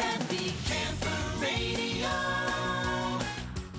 Happy Camper Radio.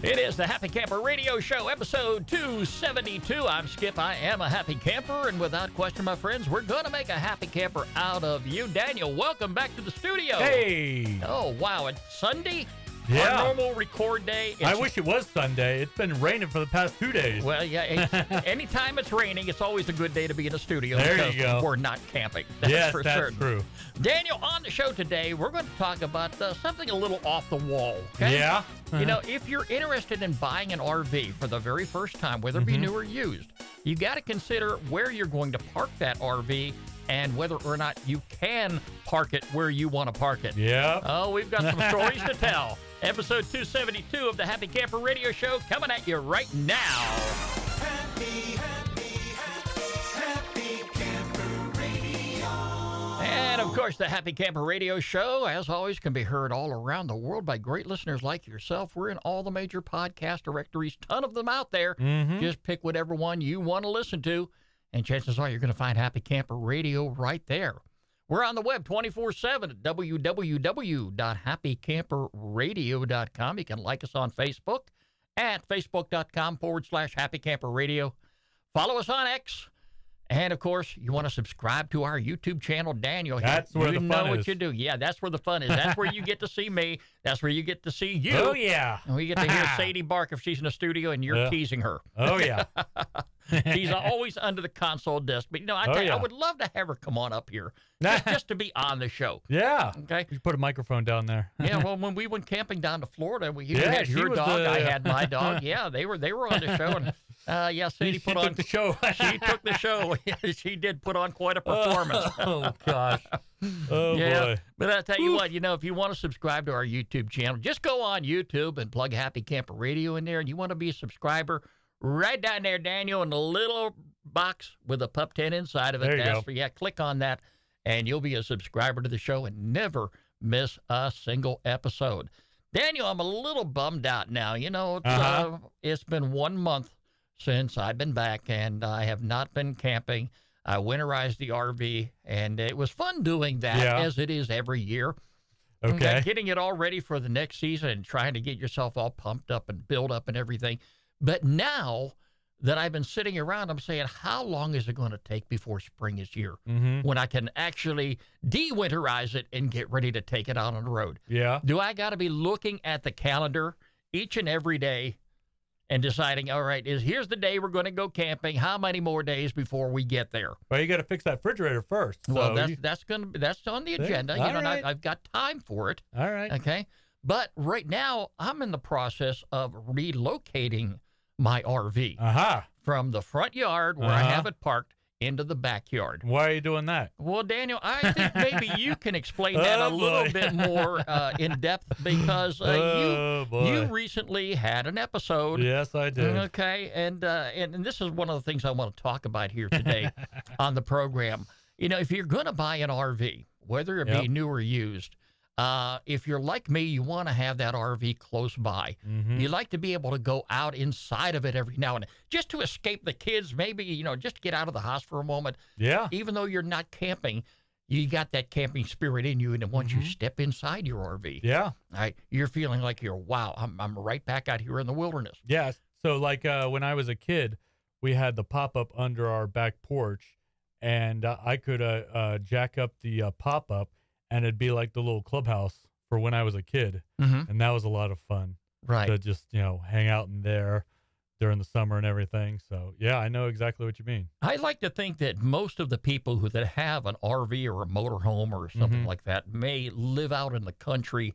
It is the Happy Camper Radio Show, episode 272. I'm Skip. I am a happy camper, and without question, my friends, we're going to make a happy camper out of you. Daniel, welcome back to the studio. Hey! Oh, wow. It's Sunday? Yeah. Our normal record day. I wish it was Sunday. It's been raining for the past 2 days. Well, yeah. Anytime it's raining, it's always a good day to be in the studio. There you go. We're not camping. That's yes, for that's certain. true. Daniel, on the show today, we're going to talk about something a little off the wall. Okay? Yeah. You know, if you're interested in buying an RV for the very first time, whether it be new or used, you got to consider where you're going to park that RV and whether or not you can park it where you want to park it. Yeah. Oh, we've got some stories to tell. Episode 272 of the Happy Camper Radio Show coming at you right now. Happy Camper Radio. And, of course, the Happy Camper Radio Show, as always, can be heard all around the world by great listeners like yourself. We're in all the major podcast directories, ton of them out there. Just pick whatever one you want to listen to, and chances are you're going to find Happy Camper Radio right there. We're on the web 24/7 at www.happycamperradio.com. You can like us on Facebook at facebook.com/Happy Camper Radio. Follow us on X. And, of course, you want to subscribe to our YouTube channel, Daniel. That's where the fun know is. what you do. Yeah, that's where the fun is. That's where you get to see me. That's where you get to see you. Oh, yeah. And we get to hear Sadie bark if she's in the studio and you're teasing her. Oh, yeah. She's always under the console desk. But, you know, I would love to have her come on up here just to be on the show. Yeah. Okay. You put a microphone down there. Yeah, well, when we went camping down to Florida, you Yeah, had she your was dog, the- I had my dog. Yeah, they were on the show. And, yeah, Sadie She put took on the show. She took the show. She did put on quite a performance. Oh, gosh. Oh, boy. But I'll tell you what, if you want to subscribe to our YouTube channel, just go on YouTube and plug Happy Camper Radio in there. And you want to be a subscriber, right down there, Daniel, in the little box with a pup tent inside of it. There you go. Yeah, click on that, and you'll be a subscriber to the show and never miss a single episode. Daniel, I'm a little bummed out now. It's been 1 month since I've been back, and I have not been camping. I winterized the RV, and it was fun doing that, as it is every year. Okay. Getting it all ready for the next season and trying to get yourself all pumped up and build up and everything. But now that I've been sitting around, I'm saying, how long is it going to take before spring is here when I can actually de-winterize it and get ready to take it out on the road? Yeah. Do I got to be looking at the calendar each and every day and deciding, all right, here's the day we're going to go camping. How many more days before we get there? Well, you got to fix that refrigerator first. Well, So that's on the agenda. All And right. I've got time for it. All right. Okay. But right now, I'm in the process of relocating my RV from the front yard where I have it parked into the backyard. Why are you doing that? Well, Daniel, I think maybe you can explain that a little bit more in depth because you recently had an episode. Yes, I did. Okay, and this is one of the things I want to talk about here today on the program. If you're going to buy an RV, whether it be new or used, if you're like me, you want to have that RV close by. You like to be able to go out inside of it every now and then, just to escape the kids, maybe, just to get out of the house for a moment. Yeah. Even though you're not camping, you got that camping spirit in you, and then once you step inside your RV, you're feeling like I'm right back out here in the wilderness. Yeah. So, like when I was a kid, we had the pop-up under our back porch, and I could jack up the pop-up, and it'd be like the little clubhouse for when I was a kid. And that was a lot of fun. Right. To just, hang out in there during the summer and everything. So, yeah, I know exactly what you mean. I like to think that most of the people that have an RV or a motorhome or something like that may live out in the country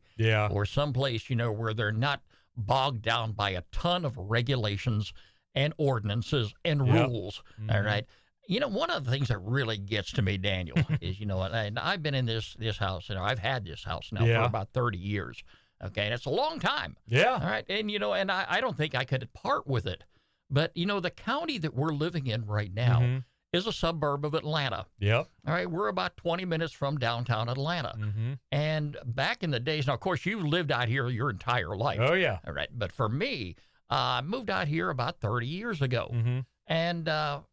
or someplace, where they're not bogged down by a ton of regulations and ordinances and rules. All right. One of the things that really gets to me, Daniel, is, and I've been in this house, I've had this house now for about 30 years. Okay, and it's a long time. Yeah. All right, and, and I don't think I could part with it. But, the county that we're living in right now is a suburb of Atlanta. Yep. All right, we're about 20 minutes from downtown Atlanta. And back in the days, now, of course, you lived out here your entire life. Oh, yeah. All right, but for me, I moved out here about 30 years ago. And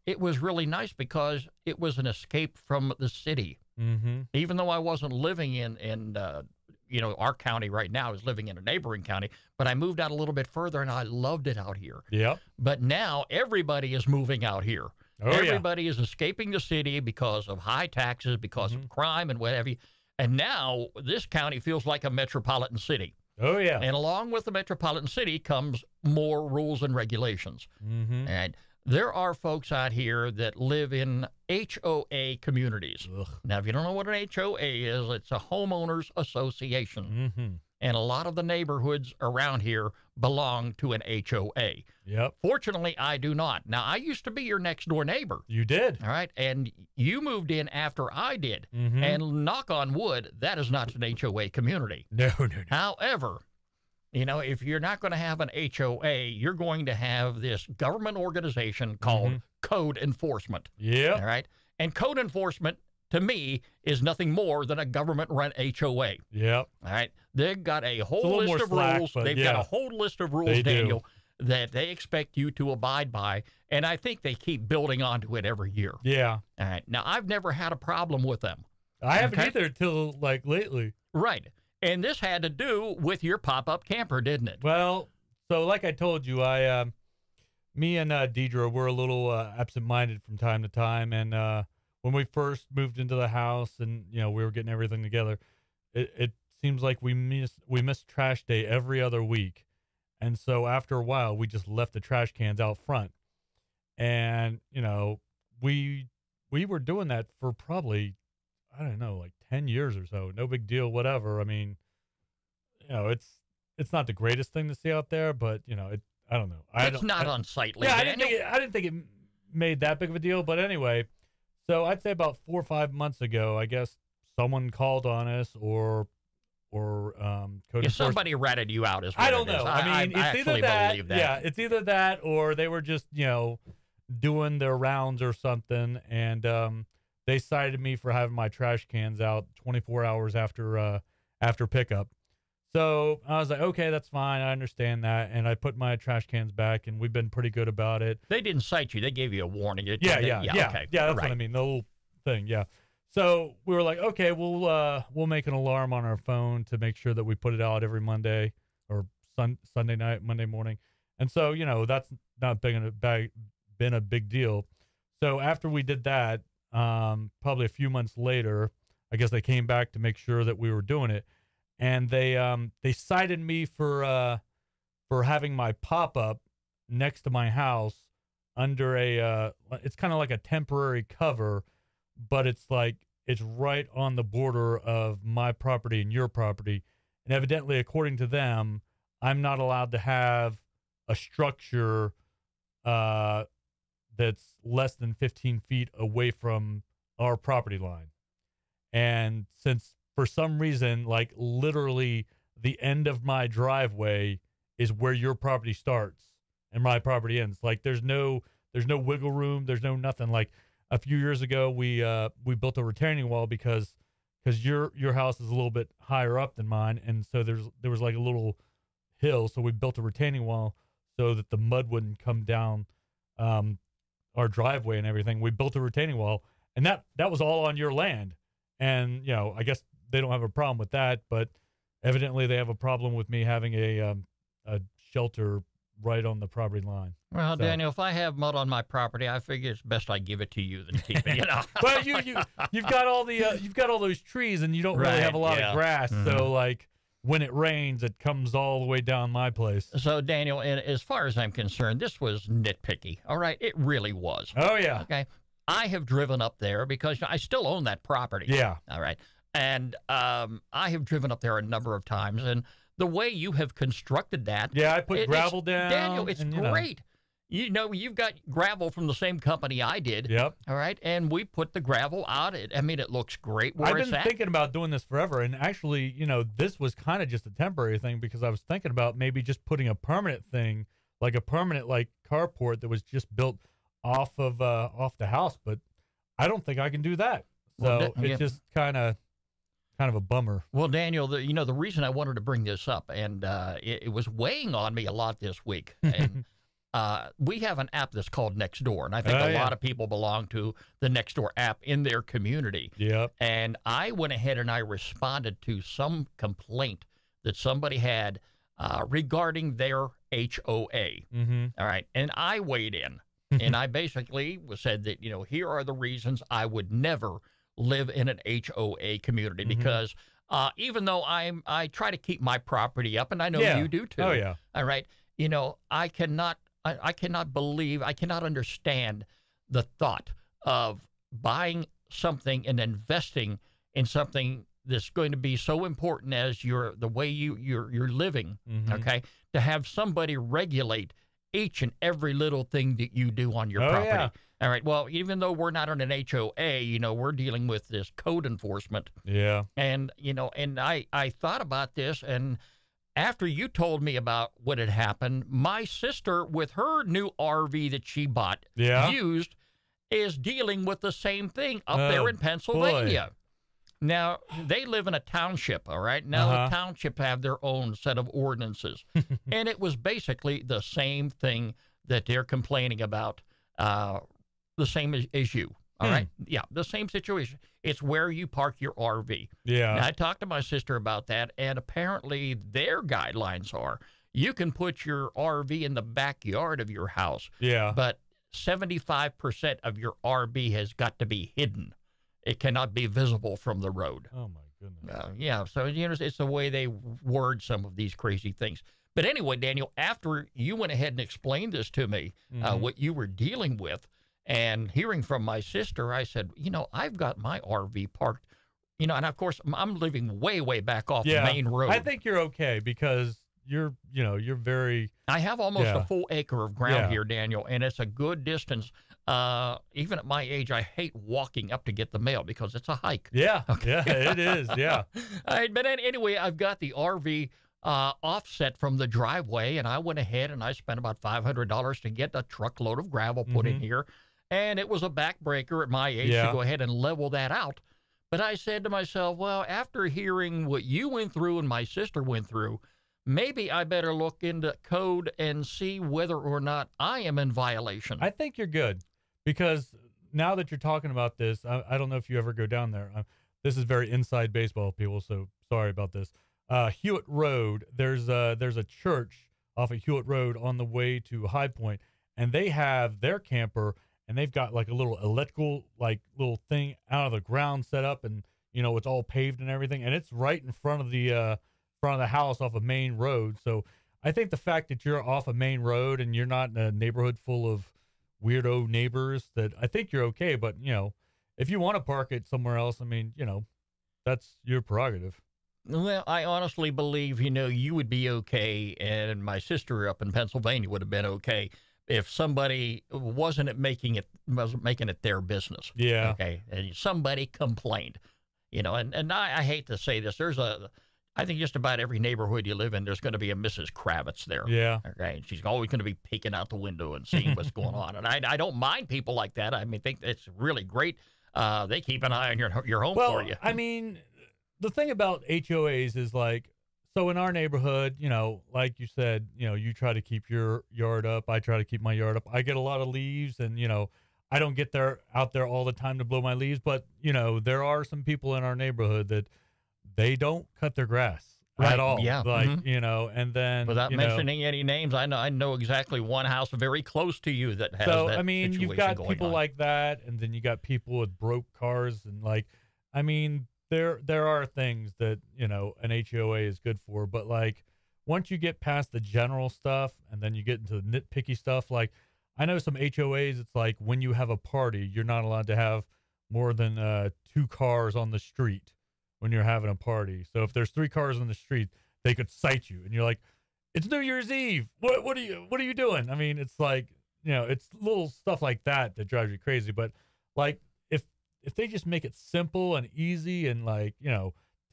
it was really nice because it was an escape from the city. Even though I wasn't living in our county right now is living in a neighboring county, but I moved out a little bit further and I loved it out here. Yep. But now everybody is moving out here. Oh, Everybody is escaping the city because of high taxes, because of crime and whatever. And now this county feels like a metropolitan city. Oh, yeah. And along with the metropolitan city comes more rules and regulations. Mm-hmm. And there are folks out here that live in HOA communities. Ugh. Now, if you don't know what an HOA is, it's a homeowners association. Mm-hmm. And a lot of the neighborhoods around here belong to an HOA. Yep. Fortunately, I do not. Now, I used to be your next door neighbor. You did. All right. And you moved in after I did. Mm-hmm. And knock on wood, that is not an HOA community. No. However, if you're not going to have an HOA, you're going to have this government organization called Code Enforcement. Yeah. All right. And Code Enforcement, to me, is nothing more than a government-run HOA. Yep. All right. They've got a whole little list more of slack, rules. but They've yeah. got a whole list of rules, They do. Daniel, that they expect you to abide by. And I think they keep building onto it every year. Yeah. All right. Now, I've never had a problem with them. I haven't Okay. either till lately. Right. And this had to do with your pop-up camper, didn't it? Well, so like I told you, me and Deidre were a little absent-minded from time to time, and when we first moved into the house, and we were getting everything together, it seems like we missed trash day every other week, and so after a while, we just left the trash cans out front, and we were doing that for probably, I don't know, like 10 years or so. No big deal, whatever. I mean, it's not the greatest thing to see out there, but I don't know. It's not unsightly. Yeah, Daniel. I didn't think it made that big of a deal, but anyway, so I'd say about 4 or 5 months ago, I guess someone called on us or Code Enforcement. Somebody ratted you out as well. I don't know. I mean, it's either that. Believe that. Yeah, it's either that or they were just doing their rounds or something, and they cited me for having my trash cans out 24 hours after pickup. So I was like, okay, that's fine. I understand that. And I put my trash cans back, and we've been pretty good about it. They didn't cite you. They gave you a warning. Yeah. Okay. Yeah, that's what I mean. The little thing, yeah. So we were like, okay, we'll make an alarm on our phone to make sure that we put it out every Monday or Sunday night, Monday morning. And so, that's not been a big deal. So after we did that, probably a few months later, I guess they came back to make sure that we were doing it. And they cited me for having my pop-up next to my house under it's kind of like a temporary cover, but it's right on the border of my property and your property. And evidently, according to them, I'm not allowed to have a structure that's less than 15 feet away from our property line. And since for some reason, literally the end of my driveway is where your property starts and my property ends. There's no wiggle room. There's no nothing. A few years ago, we built a retaining wall because your house is a little bit higher up than mine, and so there was a little hill. So we built a retaining wall so that the mud wouldn't come down our driveway and everything. We built a retaining wall, and that was all on your land. And I guess they don't have a problem with that, but evidently they have a problem with me having a shelter right on the property line. Well, So- Daniel, if I have mud on my property, I figure it's best I give it to you than keep it. Well, you've got all those trees, and you don't really have a lot of grass. So when it rains, it comes all the way down my place. So, Daniel, and as far as I'm concerned, this was nitpicky. All right, it really was. Oh yeah, Okay, I have driven up there because I still own that property. yeah. All right. And I have driven up there a number of times, and the way you have constructed that. Yeah, I put it's- gravel down. Daniel, it's and, great. You've got gravel from the same company I did. Yep. All right. And we put the gravel out. It looks great where I've it's been at. thinking about doing this forever, and actually, this was kind of just a temporary thing because I was thinking about maybe just putting a permanent thing, like a permanent carport that was just built off the house, but I don't think I can do that. So Well, it's just kind of a bummer. Well, Daniel, the reason I wanted to bring this up, and it was weighing on me a lot this week, and we have an app that's called Nextdoor, and I think a lot of people belong to the Nextdoor app in their community. Yep. And I went ahead and I responded to some complaint that somebody had regarding their HOA. Mm-hmm. All right. And I weighed in, and I basically said that, here are the reasons I would never live in an HOA community, because even though I try to keep my property up, and I know you do too. Oh, yeah. All right. I cannot understand the thought of buying something and investing in something that's going to be so important as the way you're living. Okay, to have somebody regulate each and every little thing that you do on your property. Yeah. All right. Well, even though we're not on an HOA, we're dealing with this code enforcement. Yeah. And and I thought about this, and after you told me about what had happened, my sister, with her new RV that she bought used, is dealing with the same thing up there in Pennsylvania. Boy. Now, they live in a township, all right? Now, the township have their own set of ordinances. And it was basically the same thing that they're complaining about, the same as you, all right? Yeah, the same situation. It's where you park your RV. Yeah. Now, I talked to my sister about that, and apparently their guidelines are you can put your RV in the backyard of your house. Yeah. But 75% of your RV has got to be hidden. It cannot be visible from the road. Oh, my goodness. Yeah, so, it's the way they word some of these crazy things. But anyway, Daniel, after you went ahead and explained this to me, what you were dealing with, and hearing from my sister, I said, I've got my RV parked, and of course, I'm living way, way back off the main road. I think you're okay because you're very... I have almost a full acre of ground here, Daniel, and it's a good distance. Even at my age, I hate walking up to get the mail because it's a hike. Yeah, yeah, it is, yeah. All right, but anyway, I've got the RV offset from the driveway, and I went ahead and I spent about $500 to get a truckload of gravel put in here, and it was a backbreaker at my age to go ahead and level that out. But I said to myself, well, after hearing what you went through and my sister went through, maybe I better look into code and see whether or not I am in violation. I think you're good, because now that you're talking about this, I don't know if you ever go down there. This is very inside baseball, people, so sorry about this. Hewitt Road, there's a church off of Hewitt Road on the way to High Point, and they have their camper, and they've got like a little electrical little thing out of the ground set up, and it's all paved and everything, and it's right in front of the house off of Main Road. So I think the fact that you're off of Main Road and you're not in a neighborhood full of weirdo neighbors, that I think you're okay. But if you want to park it somewhere else, I mean, that's your prerogative. Well, I honestly believe, you would be okay, and my sister up in Pennsylvania would have been okay if somebody wasn't making it their business. Yeah. Okay. And somebody complained, and I hate to say this. I think just about every neighborhood you live in, there's going to be a Mrs. Kravitz there. Yeah. Okay. And she's always going to be peeking out the window and seeing what's going on. And I don't mind people like that. I think it's really great. They keep an eye on your home for you. I mean, the thing about HOAs is so in our neighborhood, like you said, you try to keep your yard up. I try to keep my yard up. I get a lot of leaves, and, I don't get out there all the time to blow my leaves. But, there are some people in our neighborhood that they don't cut their grass at all. Yeah. And then without mentioning any names, I know exactly one house very close to you that has that. I mean, you've got people on. like that, and then you got people with broke cars, and there are things that, an HOA is good for, but once you get past the general stuff and then you get into the nitpicky stuff, I know some HOAs, it's when you have a party, you're not allowed to have more than 2 cars on the street when you're having a party. So if there's 3 cars on the street, they could cite you, and you're like, it's New Year's Eve. What are you doing? I mean, it's it's little stuff like that drives you crazy. But if they just make it simple and easy and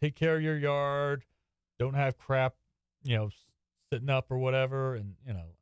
take care of your yard, don't have crap, sitting up or whatever. And,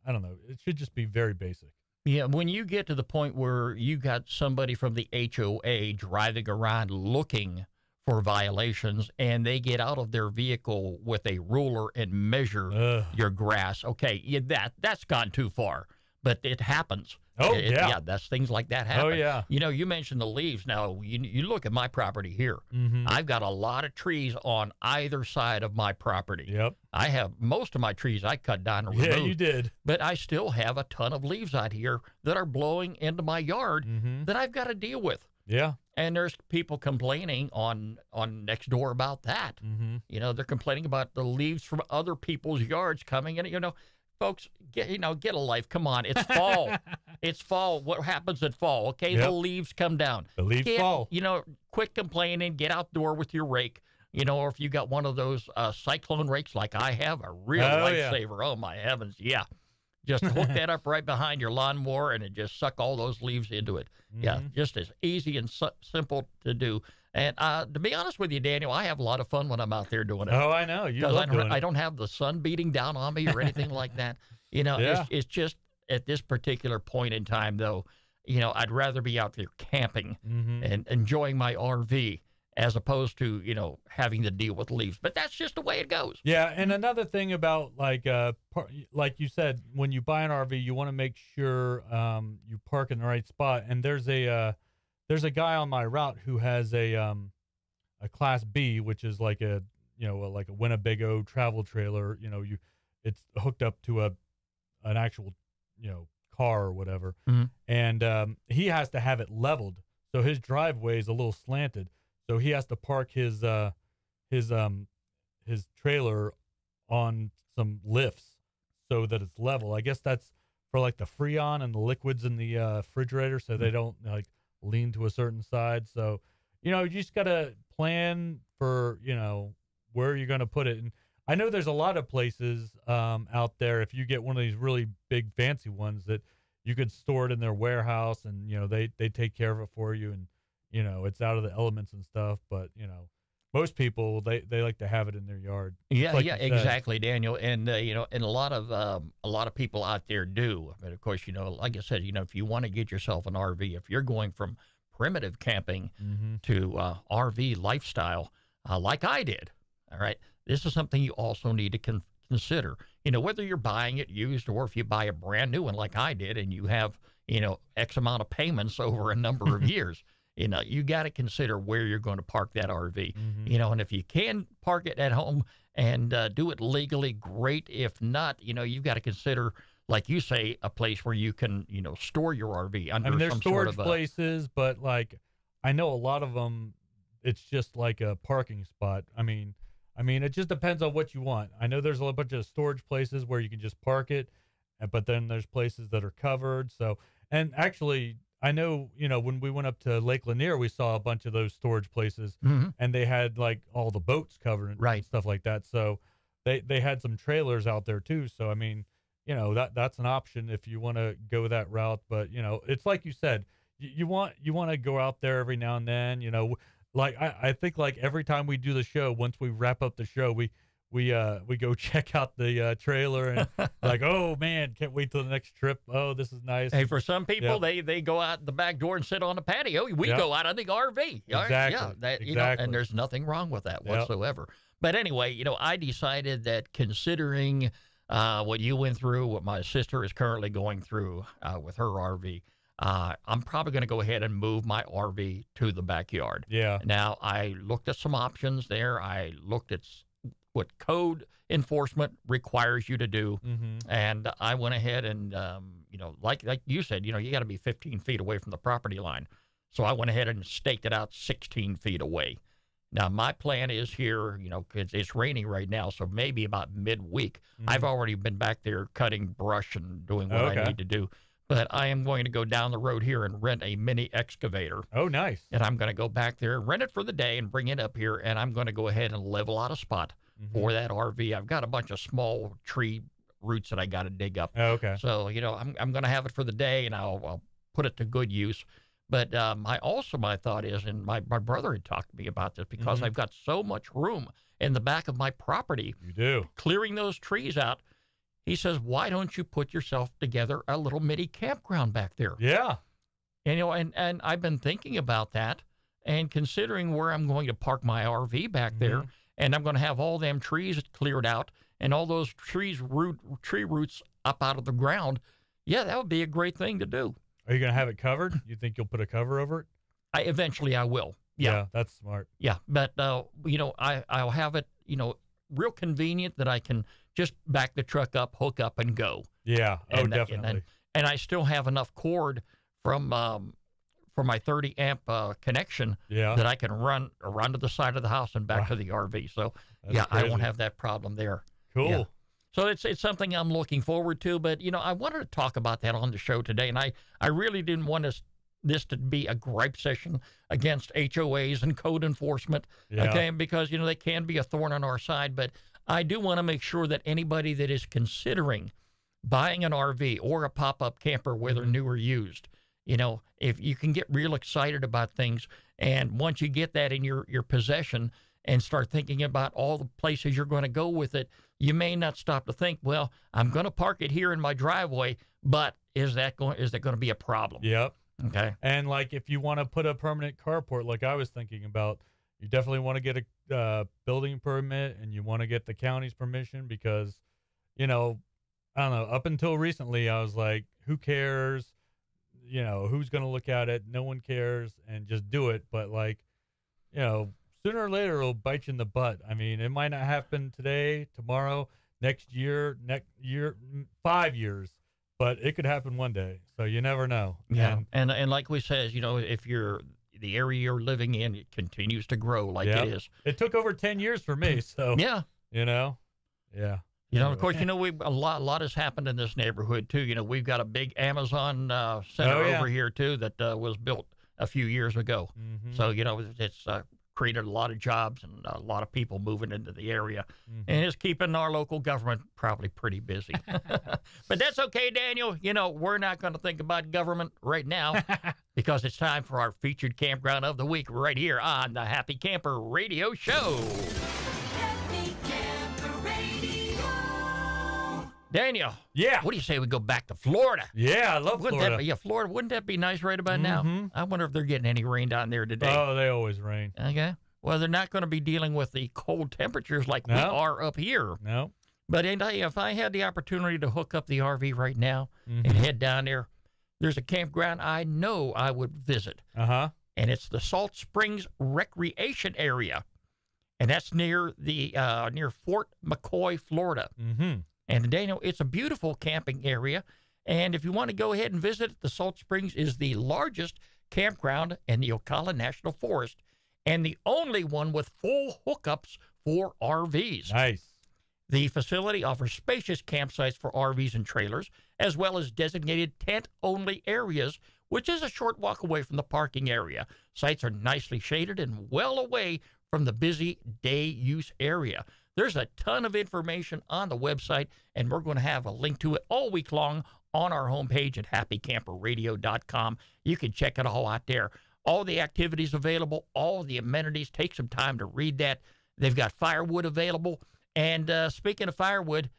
I don't know, it should just be very basic. Yeah. When you get to the point where you got somebody from the HOA driving around looking for violations, and they get out of their vehicle with a ruler and measure your grass. Okay. Yeah, that's gone too far. but it happens. Oh, yeah, that's things like that happen. Oh, yeah. You know, you mentioned the leaves. Now, you look at my property here. I've got a lot of trees on either side of my property. Yep. I have most of my trees I cut down and removed. Yeah, you did. But I still have a ton of leaves out here that are blowing into my yard that I've got to deal with. Yeah. And there's people complaining on next door about that. You know, they're complaining about the leaves from other people's yards coming in. You know, folks, get a life. Come on, it's fall. It's fall. What happens at fall? Okay, Yep. the leaves come down. The leaves fall. You know, quit complaining. Get outdoor with your rake. You know, or if you got one of those cyclone rakes like I have, a real lifesaver. Oh my heavens, yeah. Just hook that up right behind your lawnmower, and it just suck all those leaves into it. Yeah, just as easy and simple to do. And to be honest with you, Daniel, I have a lot of fun when I'm out there doing it. Oh, I know. You love doing it. I don't have the sun beating down on me or anything like that. You know, it's just at this particular point in time, though, you know, I'd rather be out there camping and enjoying my RV as opposed to, you know, having to deal with leaves. But that's just the way it goes. Yeah, and another thing about, like you said, when you buy an RV, you want to make sure you park in the right spot. And there's a guy on my route who has a Class B, which is like a Winnebago travel trailer. You know, it's hooked up to an actual, you know, car or whatever, and he has to have it leveled, so his driveway is a little slanted. So he has to park his trailer on some lifts so that it's level. I guess that's for like the Freon and the liquids in the refrigerator, so they don't like lean to a certain side. So, you know, you just gotta plan for, you know, where you're gonna put it. And I know there's a lot of places out there, if you get one of these really big fancy ones, that you could store it in their warehouse, and you know they take care of it for you, and you know, it's out of the elements and stuff. But, you know, most people, they like to have it in their yard. Yeah, like yeah, exactly, Daniel. And, you know, and a lot of people out there do. But, of course, you know, like I said, you know, if you want to get yourself an RV, if you're going from primitive camping to RV lifestyle, like I did, all right, this is something you also need to consider. You know, whether you're buying it used or if you buy a brand new one like I did and you have, you know, X amount of payments over a number of years. You know, you got to consider where you're going to park that RV. You know, and if you can park it at home and do it legally, great. If not, you know, you've got to consider, like you say, a place where you can, you know, store your RV under there's some storage sort of places, but like I know a lot of them, it's just like a parking spot. I mean, it just depends on what you want. I know there's a bunch of storage places where you can just park it, but then there's places that are covered. So, and actually, I know, you know, when we went up to Lake Lanier, we saw a bunch of those storage places, and they had like all the boats covered and stuff like that. So they had some trailers out there too. So, I mean, you know, that's an option if you want to go that route. But, you know, it's like you said, you want to go out there every now and then, you know, like I think like every time we do the show, once we wrap up the show, we go check out the trailer and like, oh man, can't wait till the next trip. Oh, this is nice. Hey, for some people, they go out the back door and sit on the patio. We go out on the RV. Exactly. Yeah, you know, and there's nothing wrong with that whatsoever. But anyway, you know, I decided that considering what you went through, what my sister is currently going through with her RV, I'm probably going to go ahead and move my RV to the backyard. Yeah. Now, I looked at some options there. I looked at what code enforcement requires you to do. And I went ahead and, you know, like you said, you know, you got to be 15 feet away from the property line. So I went ahead and staked it out 16 feet away. Now, my plan is here, you know, because it's raining right now, so maybe about midweek. I've already been back there cutting brush and doing what I need to do. But I am going to go down the road here and rent a mini excavator. Oh, nice. And I'm going to go back there, rent it for the day, and bring it up here, and I'm going to go ahead and level out a spot for that RV. I've got a bunch of small tree roots that I got to dig up. Oh, okay. So, you know, I'm going to have it for the day, and I'll put it to good use. But my thought is, and my brother had talked to me about this, because I've got so much room in the back of my property. You do. Clearing those trees out. He says, why don't you put yourself together a little mini campground back there? Yeah. And, you know, and I've been thinking about that and considering where I'm going to park my RV back there, and I'm going to have all them trees cleared out and all those tree roots up out of the ground. yeah, that would be a great thing to do. Are you going to have it covered? You think you'll put a cover over it? Eventually I will. Yeah. That's smart. Yeah, but I'll have it, real convenient that I can just back the truck up, hook up, and go. Yeah. Definitely. And I still have enough cord from for my 30 amp connection that I can run around to the side of the house and back to the RV. So That's crazy. I won't have that problem there. Cool. Yeah. So it's something I'm looking forward to. But I wanted to talk about that on the show today, and I really didn't want this to be a gripe session against HOAs and code enforcement, okay? Because, they can be a thorn on our side, but I do want to make sure that anybody that is considering buying an RV or a pop-up camper, whether new or used, if you can get real excited about things, and once you get that in your possession and start thinking about all the places you're going to go with it, you may not stop to think, well, I'm going to park it here in my driveway, but is that going to be a problem? Yep. Okay. And like if you want to put a permanent carport, like I was thinking about, you definitely want to get a building permit, and you want to get the county's permission because, I don't know, up until recently I was like, who cares? Who's going to look at it? No one cares, and just do it. But like, sooner or later it'll bite you in the butt. I mean, it might not happen today, tomorrow, next year, 5 years. But it could happen one day, so you never know. Yeah, and like we said, if the area you're living in, it continues to grow like it is. It took over 10 years for me, so yeah, yeah. Of course, a lot has happened in this neighborhood too. We've got a big Amazon center over here too that was built a few years ago. Mm-hmm. So it's created a lot of jobs and a lot of people moving into the area, and it's keeping our local government probably pretty busy. But that's okay, Daniel. We're not going to think about government right now because it's time for our featured campground of the week right here on the Happy Camper Radio Show. Happy Camper Radio. Daniel. Yeah. What do you say we go back to Florida? Yeah, I love Florida. Florida. Wouldn't that be nice right about now? I wonder if they're getting any rain down there today. Oh, they always rain. Okay. Well, they're not going to be dealing with the cold temperatures like we are up here. No. But if I had the opportunity to hook up the RV right now and head down there, there's a campground I know I would visit. And it's the Salt Springs Recreation Area. And that's near Fort McCoy, Florida. And Daniel, it's a beautiful camping area. And if you want to go ahead and visit, the Salt Springs is the largest campground in the Ocala National Forest and the only one with full hookups for RVs. Nice. The facility offers spacious campsites for RVs and trailers, as well as designated tent-only areas, which is a short walk away from the parking area. Sites are nicely shaded and well away from the busy day use area. There's a ton of information on the website, and we're going to have a link to it all week long on our homepage at happycamperradio.com. You can check it all out there. All the activities available, all the amenities. Take some time to read that. They've got firewood available. And speaking of firewood,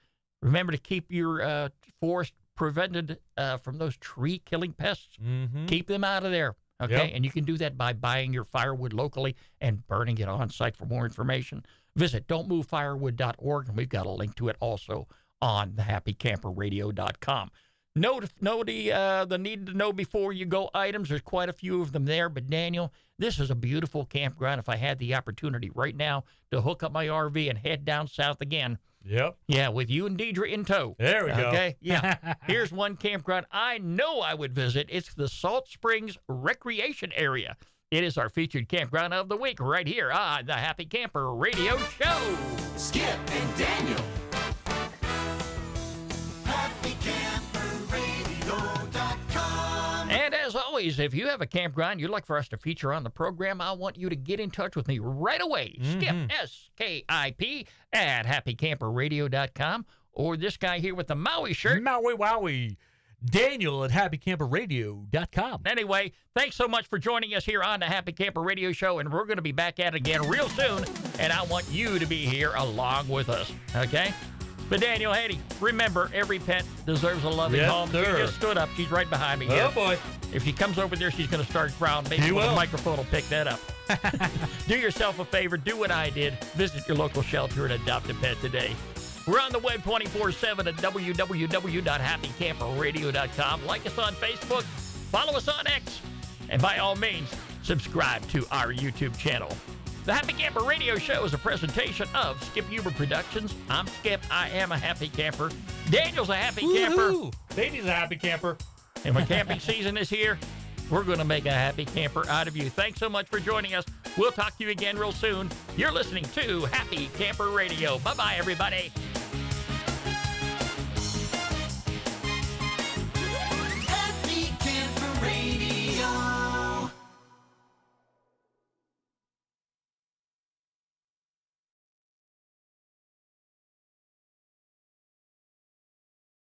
remember to keep your forest prevented from those tree-killing pests. Keep them out of there. Okay, Yep. And you can do that by buying your firewood locally and burning it on site. For more information, visit don'tmovefirewood.org, and we've got a link to it also on thehappycamperradio.com. Note the need to know before you go items. There's quite a few of them there, but Daniel, this is a beautiful campground. If I had the opportunity right now to hook up my RV and head down south again, Yep. yeah, with you and Deidre in tow. There we go. Okay, yeah. Here's one campground I know I would visit. It's the Salt Springs Recreation Area. It is our featured campground of the week right here on the Happy Camper Radio Show. Skip and Daniel. HappyCamperRadio.com. And as always, if you have a campground you'd like for us to feature on the program, I want you to get in touch with me right away. Skip, S-K-I-P, at happycamperradio.com. Or this guy here with the Maui shirt. Maui Wowie. Daniel at happycamperradio.com. Anyway, thanks so much for joining us here on the Happy Camper Radio Show, and we're going to be back at it again real soon, and I want you to be here along with us, okay? But Daniel, hey, remember, every pet deserves a loving Yes, home. sir. She just stood up. She's right behind me here. Oh, boy. If she comes over there, she's going to start growling. Maybe She the will. microphone will pick that up. Do yourself a favor. Do what I did. Visit your local shelter and adopt a pet today. We're on the web 24/7 at www.happycamperradio.com. Like us on Facebook, follow us on X, and by all means, subscribe to our YouTube channel. The Happy Camper Radio Show is a presentation of Skip Huber Productions. I'm Skip. I am a happy camper. Daniel's a happy camper. Davey's a happy camper. And when camping season is here, we're going to make a happy camper out of you. Thanks so much for joining us. We'll talk to you again real soon. You're listening to Happy Camper Radio. Bye-bye, everybody.